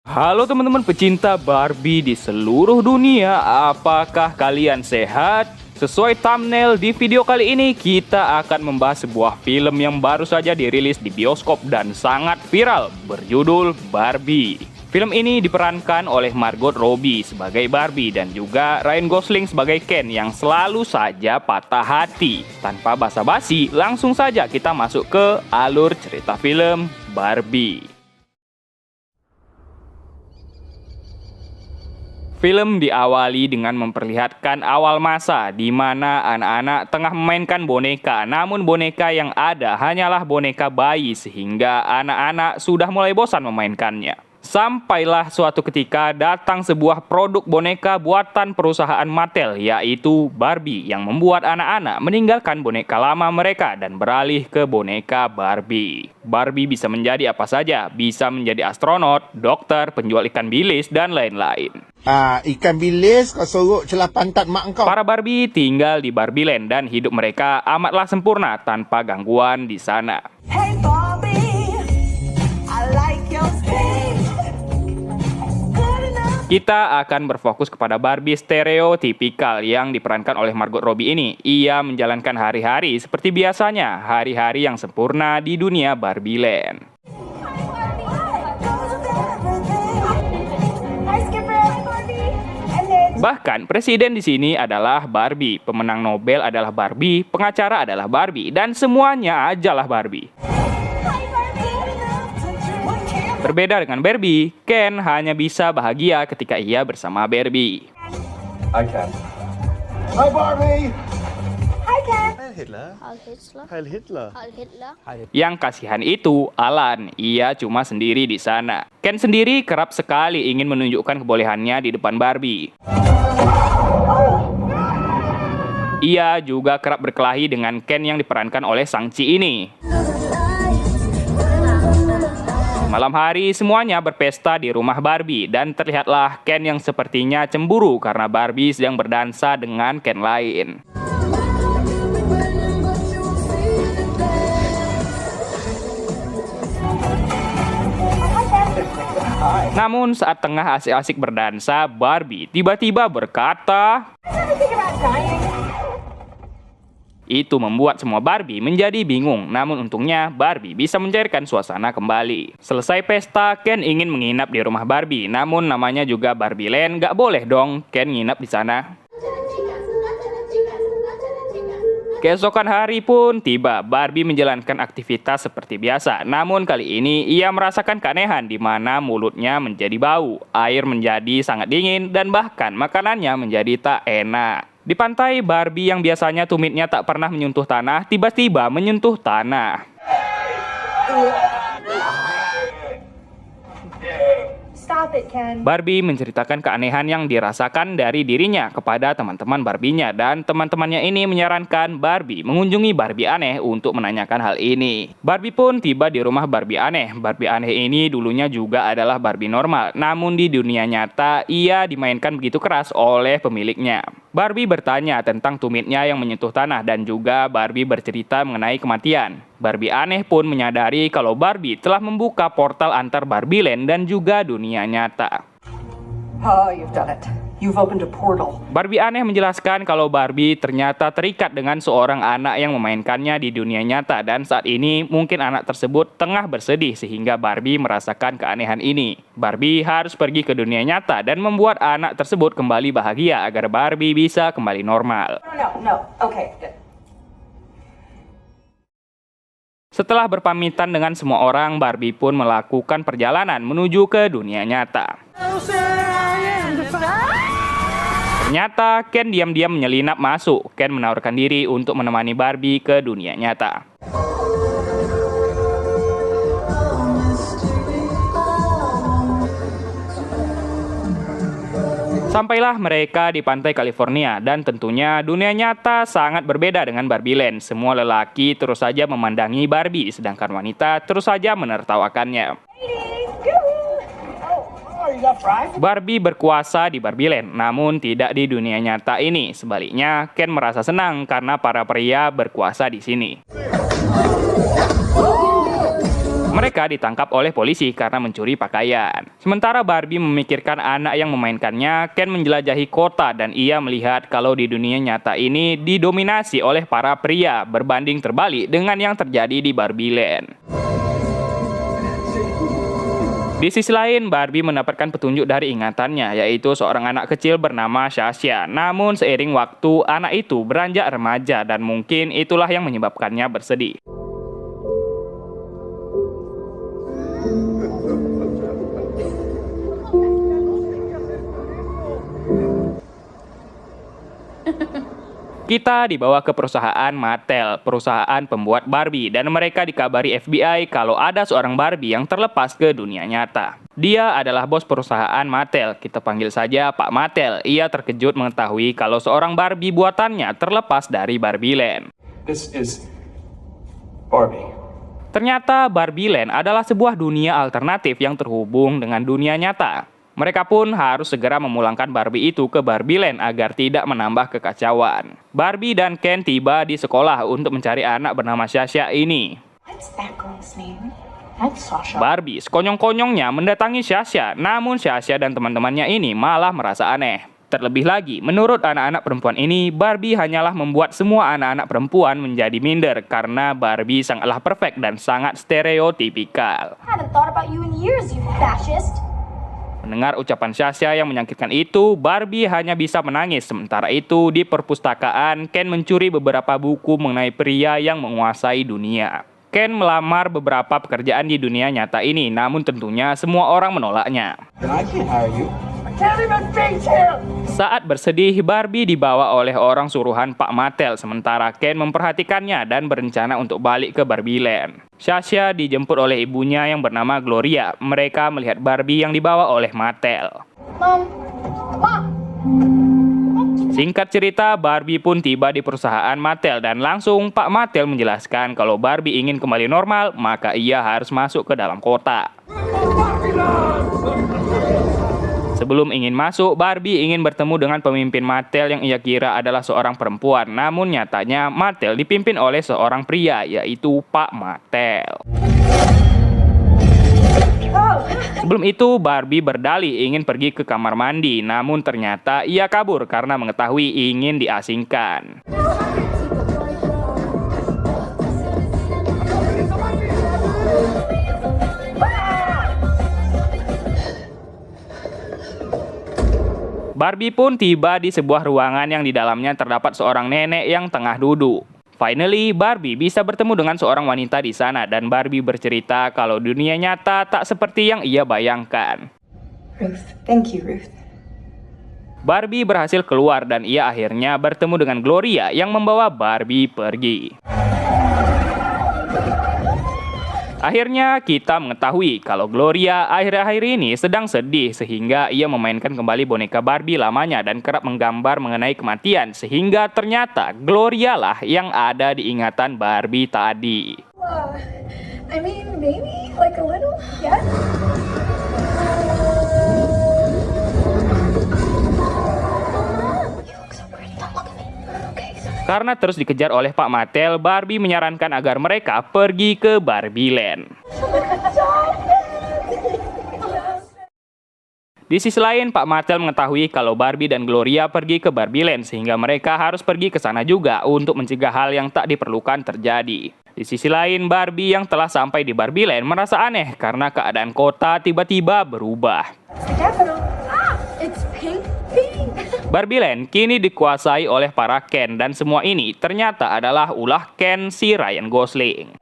Halo teman-teman pecinta Barbie di seluruh dunia, apakah kalian sehat? Sesuai thumbnail di video kali ini, kita akan membahas sebuah film yang baru saja dirilis di bioskop dan sangat viral, berjudul Barbie. Film ini diperankan oleh Margot Robbie sebagai Barbie dan juga Ryan Gosling sebagai Ken yang selalu saja patah hati. Tanpa basa-basi, langsung saja kita masuk ke alur cerita film Barbie. Film diawali dengan memperlihatkan awal masa di mana anak-anak tengah memainkan boneka, namun boneka yang ada hanyalah boneka bayi sehingga anak-anak sudah mulai bosan memainkannya. Sampailah suatu ketika datang sebuah produk boneka buatan perusahaan Mattel, yaitu Barbie, yang membuat anak-anak meninggalkan boneka lama mereka dan beralih ke boneka Barbie. Barbie bisa menjadi apa saja, bisa menjadi astronot, dokter, penjual ikan bilis, dan lain-lain. Ikan bilis kau sorok celah pantat mak kau. Para Barbie tinggal di Barbie Land dan hidup mereka amatlah sempurna tanpa gangguan di sana. Hey Barbie, I like your stage. Good enough. Kita akan berfokus kepada Barbie stereotipikal yang diperankan oleh Margot Robbie ini. Ia menjalankan hari-hari seperti biasanya, hari-hari yang sempurna di dunia Barbie Land. Bahkan presiden di sini adalah Barbie, pemenang Nobel adalah Barbie, pengacara adalah Barbie, dan semuanya ajalah Barbie. Berbeda dengan Barbie, Ken hanya bisa bahagia ketika ia bersama Barbie. I can. Hi Barbie. Hi Ken. Heil Hitler. Heil Hitler. Heil Hitler. Heil Hitler. Yang kasihan itu Alan, ia cuma sendiri di sana. Ken sendiri kerap sekali ingin menunjukkan kebolehannya di depan Barbie. Ia juga kerap berkelahi dengan Ken yang diperankan oleh Shang-Chi ini. Malam hari semuanya berpesta di rumah Barbie dan terlihatlah Ken yang sepertinya cemburu karena Barbie sedang berdansa dengan Ken lain. Namun saat tengah asik-asik berdansa, Barbie tiba-tiba berkata, itu membuat semua Barbie menjadi bingung, namun untungnya Barbie bisa mencairkan suasana kembali. Selesai pesta, Ken ingin menginap di rumah Barbie, namun namanya juga Barbie Land, gak boleh dong Ken nginap di sana. Keesokan hari pun tiba, Barbie menjalankan aktivitas seperti biasa. Namun kali ini ia merasakan keanehan di mana mulutnya menjadi bau, air menjadi sangat dingin, dan bahkan makanannya menjadi tak enak. Di pantai, Barbie yang biasanya tumitnya tak pernah menyentuh tanah, tiba-tiba menyentuh tanah. Stop it, Ken. Barbie menceritakan keanehan yang dirasakan dari dirinya kepada teman-teman Barbie-nya dan teman-temannya ini menyarankan Barbie mengunjungi Barbie aneh untuk menanyakan hal ini. Barbie pun tiba di rumah Barbie aneh. Barbie aneh ini dulunya juga adalah Barbie normal, namun di dunia nyata ia dimainkan begitu keras oleh pemiliknya. Barbie bertanya tentang tumitnya yang menyentuh tanah dan juga Barbie bercerita mengenai kematian. Barbie aneh pun menyadari kalau Barbie telah membuka portal antar Barbie Land dan juga dunia nyata. Oh, you've done it. You've opened a portal. Barbie aneh menjelaskan kalau Barbie ternyata terikat dengan seorang anak yang memainkannya di dunia nyata dan saat ini mungkin anak tersebut tengah bersedih sehingga Barbie merasakan keanehan ini. Barbie harus pergi ke dunia nyata dan membuat anak tersebut kembali bahagia agar Barbie bisa kembali normal. No. Okay, good. Setelah berpamitan dengan semua orang, Barbie pun melakukan perjalanan menuju ke dunia nyata. Ternyata Ken diam-diam menyelinap masuk. Ken menawarkan diri untuk menemani Barbie ke dunia nyata. Sampailah mereka di pantai California dan tentunya dunia nyata sangat berbeda dengan Barbie Land. Semua lelaki terus saja memandangi Barbie sedangkan wanita terus saja menertawakannya. Barbie berkuasa di Barbie Land, namun tidak di dunia nyata ini. Sebaliknya, Ken merasa senang karena para pria berkuasa di sini. Mereka ditangkap oleh polisi karena mencuri pakaian. Sementara Barbie memikirkan anak yang memainkannya, Ken menjelajahi kota dan ia melihat kalau di dunia nyata ini didominasi oleh para pria, berbanding terbalik dengan yang terjadi di Barbie Land. Di sisi lain, Barbie mendapatkan petunjuk dari ingatannya, yaitu seorang anak kecil bernama Sasha. Namun seiring waktu, anak itu beranjak remaja dan mungkin itulah yang menyebabkannya bersedih. Kita dibawa ke perusahaan Mattel, perusahaan pembuat Barbie, dan mereka dikabari FBI kalau ada seorang Barbie yang terlepas ke dunia nyata. Dia adalah bos perusahaan Mattel, kita panggil saja Pak Mattel. Ia terkejut mengetahui kalau seorang Barbie buatannya terlepas dari Barbie Land. This is Barbie. Ternyata Barbie Land adalah sebuah dunia alternatif yang terhubung dengan dunia nyata. Mereka pun harus segera memulangkan Barbie itu ke Barbie Land agar tidak menambah kekacauan. Barbie dan Ken tiba di sekolah untuk mencari anak bernama Sasha ini. What's that girl's name? That's Sasha. Barbie sekonyong-konyongnya mendatangi Sasha, namun Sasha dan teman-temannya ini malah merasa aneh. Terlebih lagi, menurut anak-anak perempuan ini, Barbie hanyalah membuat semua anak-anak perempuan menjadi minder karena Barbie sangatlah perfect dan sangat stereotipikal. Haven't thought about you in years, you fascist. Mendengar ucapan Sasha yang menyakitkan itu, Barbie hanya bisa menangis. Sementara itu, di perpustakaan, Ken mencuri beberapa buku mengenai pria yang menguasai dunia. Ken melamar beberapa pekerjaan di dunia nyata ini, namun tentunya semua orang menolaknya. I can't hire you. Saat bersedih, Barbie dibawa oleh orang suruhan Pak Mattel, sementara Ken memperhatikannya dan berencana untuk balik ke Barbie Land. Sasha dijemput oleh ibunya yang bernama Gloria. Mereka melihat Barbie yang dibawa oleh Mattel. Mom. Singkat cerita, Barbie pun tiba di perusahaan Mattel dan langsung Pak Mattel menjelaskan kalau Barbie ingin kembali normal, maka ia harus masuk ke dalam kota. Sebelum ingin masuk, Barbie ingin bertemu dengan pemimpin Mattel yang ia kira adalah seorang perempuan. Namun nyatanya Mattel dipimpin oleh seorang pria, yaitu Pak Mattel. Sebelum itu, Barbie berdalih ingin pergi ke kamar mandi. Namun ternyata ia kabur karena mengetahui ingin diasingkan. Barbie pun tiba di sebuah ruangan yang di dalamnya terdapat seorang nenek yang tengah duduk. Finally, Barbie bisa bertemu dengan seorang wanita di sana dan Barbie bercerita kalau dunia nyata tak seperti yang ia bayangkan. Ruth. Thank you, Ruth. Barbie berhasil keluar dan ia akhirnya bertemu dengan Gloria yang membawa Barbie pergi. Akhirnya kita mengetahui kalau Gloria akhir-akhir ini sedang sedih sehingga ia memainkan kembali boneka Barbie lamanya dan kerap menggambar mengenai kematian sehingga ternyata Gloria lah yang ada di ingatan Barbie tadi. I mean, maybe like a little, yes. You look so pretty. Don't look at me. Okay. Karena terus dikejar oleh Pak Mattel, Barbie menyarankan agar mereka pergi ke Barbie Land. Di sisi lain, Pak Mattel mengetahui kalau Barbie dan Gloria pergi ke Barbie Land sehingga mereka harus pergi ke sana juga untuk mencegah hal yang tak diperlukan terjadi. Di sisi lain, Barbie yang telah sampai di Barbie Land merasa aneh karena keadaan kota tiba-tiba berubah. It's pink. Barbie Land kini dikuasai oleh para Ken dan semua ini ternyata adalah ulah Ken si Ryan Gosling.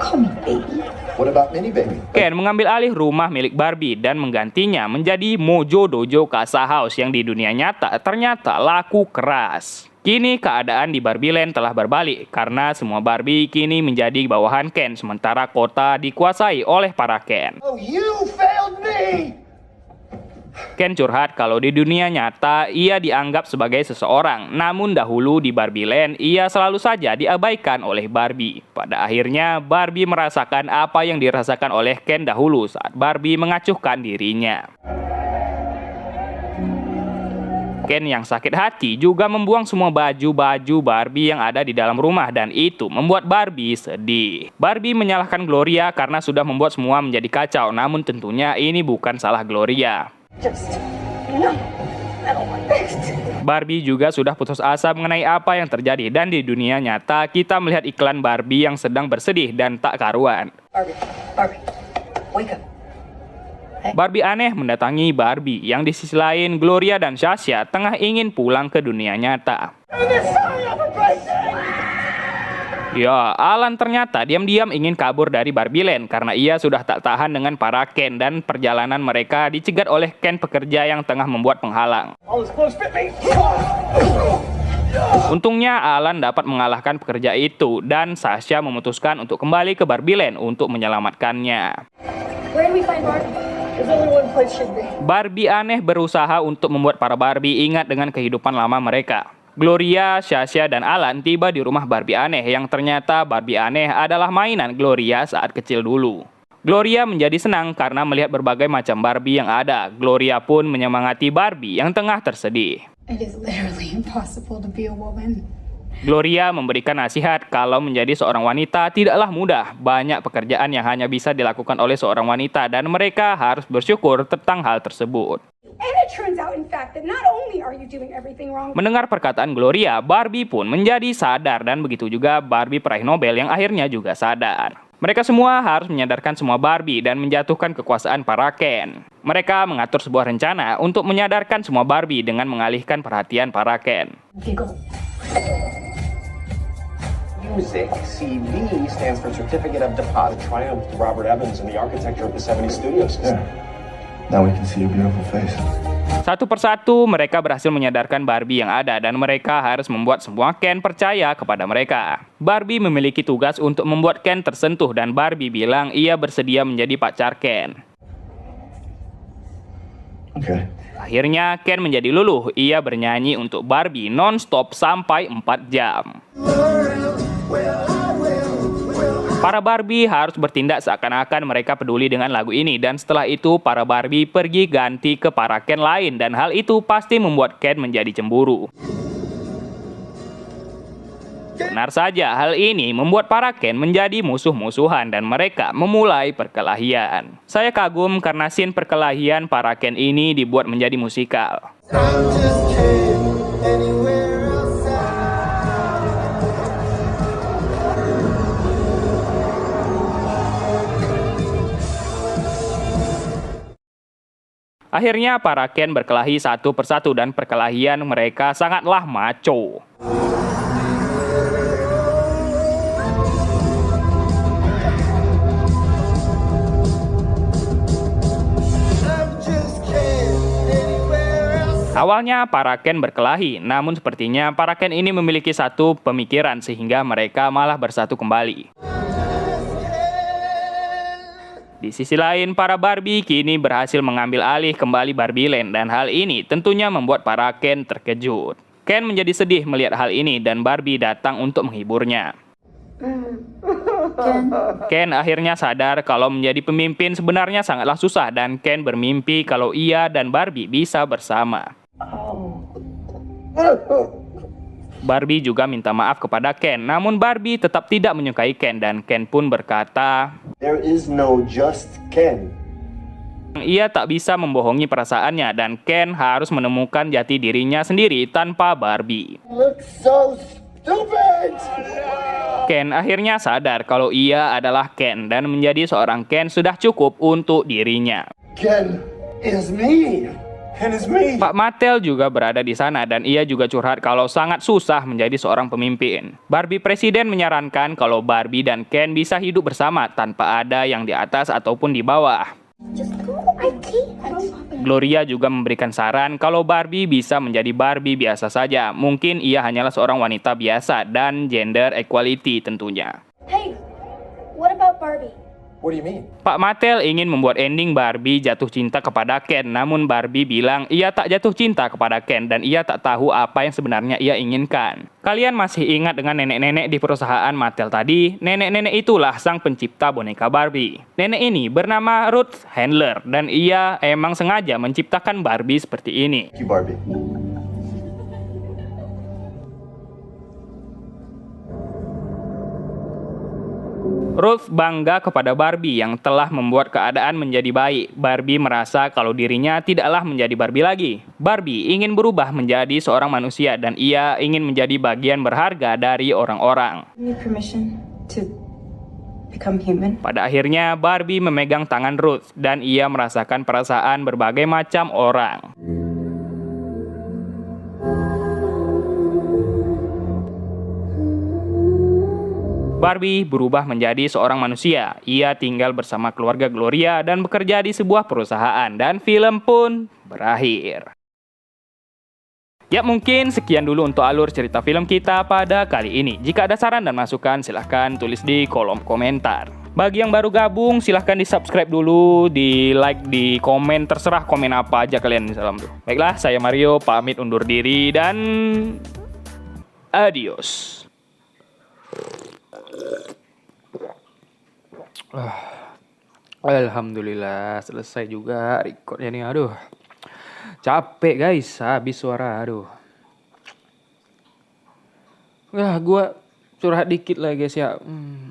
Call me baby. What about Mini Baby? Ken mengambil alih rumah milik Barbie dan menggantinya menjadi Mojo Dojo Casa House yang di dunia nyata ternyata laku keras. Kini keadaan di Barbie Land telah berbalik karena semua Barbie kini menjadi bawahan Ken sementara kota dikuasai oleh para Ken. Oh, you failed me! Ken curhat kalau di dunia nyata ia dianggap sebagai seseorang, namun dahulu di Barbie Land ia selalu saja diabaikan oleh Barbie. Pada akhirnya Barbie merasakan apa yang dirasakan oleh Ken dahulu saat Barbie mengacuhkan dirinya. Ken yang sakit hati juga membuang semua baju-baju Barbie yang ada di dalam rumah dan itu membuat Barbie sedih. Barbie menyalahkan Gloria karena sudah membuat semua menjadi kacau, namun tentunya ini bukan salah Gloria. Just, no, I don't want this. Barbie juga sudah putus asa mengenai apa yang terjadi dan di dunia nyata kita melihat iklan Barbie yang sedang bersedih dan tak karuan. Barbie, Barbie, wake up. Barbie aneh mendatangi Barbie yang di sisi lain Gloria dan Sasha tengah ingin pulang ke dunia nyata. Ya, Alan ternyata diam-diam ingin kabur dari Barbie Land karena ia sudah tak tahan dengan para Ken dan perjalanan mereka dicegat oleh Ken pekerja yang tengah membuat penghalang. Untungnya Alan dapat mengalahkan pekerja itu dan Sasha memutuskan untuk kembali ke Barbie Land untuk menyelamatkannya. Where do we find Barbie? There's only one place she'd be. Barbie aneh berusaha untuk membuat para Barbie ingat dengan kehidupan lama mereka. Gloria, Sasha, dan Alan tiba di rumah Barbie aneh yang ternyata Barbie aneh adalah mainan Gloria saat kecil dulu. Gloria menjadi senang karena melihat berbagai macam Barbie yang ada. Gloria pun menyemangati Barbie yang tengah tersedih. It is literally impossible to be a woman. Gloria memberikan nasihat kalau menjadi seorang wanita tidaklah mudah. Banyak pekerjaan yang hanya bisa dilakukan oleh seorang wanita dan mereka harus bersyukur tentang hal tersebut. And it turns out, in fact, that not only are you doing everything wrong, Mendengar perkataan Gloria, Barbie pun menjadi sadar dan begitu juga Barbie peraih Nobel yang akhirnya juga sadar. Mereka semua harus menyadarkan semua Barbie dan menjatuhkan kekuasaan para Ken. Mereka mengatur sebuah rencana untuk menyadarkan semua Barbie dengan mengalihkan perhatian para Ken. giggle. Music, CV, stands for Certificate of Deposit. Triumph to Robert Evans and the architecture of the 70 studio system. Now we can see your beautiful face. Satu persatu mereka berhasil menyadarkan Barbie yang ada dan mereka harus membuat semua Ken percaya kepada mereka. Barbie memiliki tugas untuk membuat Ken tersentuh dan Barbie bilang ia bersedia menjadi pacar Ken. Okay. Akhirnya Ken menjadi luluh. Ia bernyanyi untuk Barbie non-stop sampai 4 jam. Para Barbie harus bertindak seakan-akan mereka peduli dengan lagu ini dan setelah itu para Barbie pergi ganti ke para Ken lain dan hal itu pasti membuat Ken menjadi cemburu. Benar saja, hal ini membuat para Ken menjadi musuh-musuhan dan mereka memulai perkelahian. Saya kagum karena scene perkelahian para Ken ini dibuat menjadi musikal. Akhirnya para Ken berkelahi satu persatu dan perkelahian mereka sangatlah maco. Awalnya para Ken berkelahi, namun sepertinya para Ken ini memiliki satu pemikiran sehingga mereka malah bersatu kembali. Di sisi lain, para Barbie kini berhasil mengambil alih kembali Barbie Land dan hal ini tentunya membuat para Ken terkejut. Ken menjadi sedih melihat hal ini dan Barbie datang untuk menghiburnya. Ken akhirnya sadar kalau menjadi pemimpin sebenarnya sangatlah susah dan Ken bermimpi kalau ia dan Barbie bisa bersama. Barbie juga minta maaf kepada Ken, namun Barbie tetap tidak menyukai Ken dan Ken pun berkata, There is no just Ken. ia tak bisa membohongi perasaannya dan Ken harus menemukan jati dirinya sendiri tanpa Barbie. Look so stupid! Ken akhirnya sadar kalau ia adalah Ken dan menjadi seorang Ken sudah cukup untuk dirinya. Ken is me. Ken is me. Pak Mattel juga berada di sana dan ia juga curhat kalau sangat susah menjadi seorang pemimpin. Barbie presiden menyarankan kalau Barbie dan Ken bisa hidup bersama tanpa ada yang di atas ataupun di bawah. Just go. I can't. Gloria juga memberikan saran kalau Barbie bisa menjadi Barbie biasa saja. Mungkin ia hanyalah seorang wanita biasa dan gender equality tentunya. Hey, what about Barbie? What do you mean? Pak Mattel ingin membuat ending Barbie jatuh cinta kepada Ken, namun Barbie bilang ia tak jatuh cinta kepada Ken dan ia tak tahu apa yang sebenarnya ia inginkan. Kalian masih ingat dengan nenek-nenek di perusahaan Mattel tadi? Nenek-nenek itulah sang pencipta boneka Barbie. Nenek ini bernama Ruth Handler dan ia emang sengaja menciptakan Barbie seperti ini. Thank you, Barbie. Ruth bangga kepada Barbie yang telah membuat keadaan menjadi baik. Barbie merasa kalau dirinya tidaklah menjadi Barbie lagi. Barbie ingin berubah menjadi seorang manusia dan ia ingin menjadi bagian berharga dari orang-orang. I need permission to become human. Pada akhirnya Barbie memegang tangan Ruth dan ia merasakan perasaan berbagai macam orang. Barbie berubah menjadi seorang manusia. Ia tinggal bersama keluarga Gloria dan bekerja di sebuah perusahaan dan film pun berakhir. Ya, mungkin sekian dulu untuk alur cerita film kita pada kali ini. Jika ada saran dan masukan silahkan tulis di kolom komentar. Bagi yang baru gabung silahkan di subscribe dulu, di like, di komen, terserah komen apa aja kalian salam tuh. Baiklah, saya Mario pamit undur diri dan adios. Alhamdulillah selesai juga recordnya nih. Aduh, capek guys, habis suara. Aduh, gua curhat dikit lah guys ya.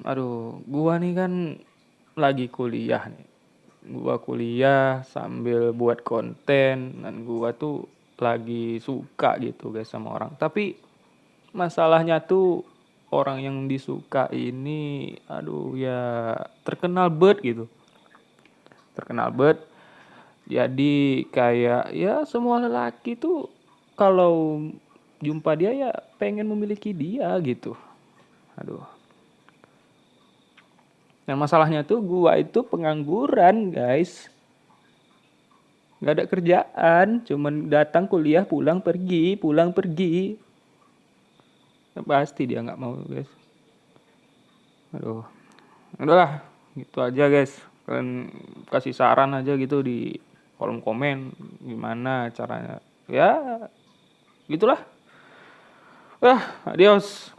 Aduh, gua nih kan lagi kuliah nih. Gua kuliah sambil buat konten dan gua tuh lagi suka gitu guys sama orang. Tapi masalahnya tuh orang yang disuka ini, aduh ya terkenal banget gitu. Terkenal banget. Jadi kayak ya semua lelaki tuh kalau jumpa dia ya pengen memiliki dia gitu. Aduh. Dan masalahnya tuh gua itu pengangguran guys. Gak ada kerjaan, cuman datang kuliah pulang pergi, pulang pergi. Pasti dia nggak mau guys. Aduh, udahlah gitu aja guys. Kalian kasih saran aja gitu di kolom komen gimana caranya. Ya gitulah. Adios.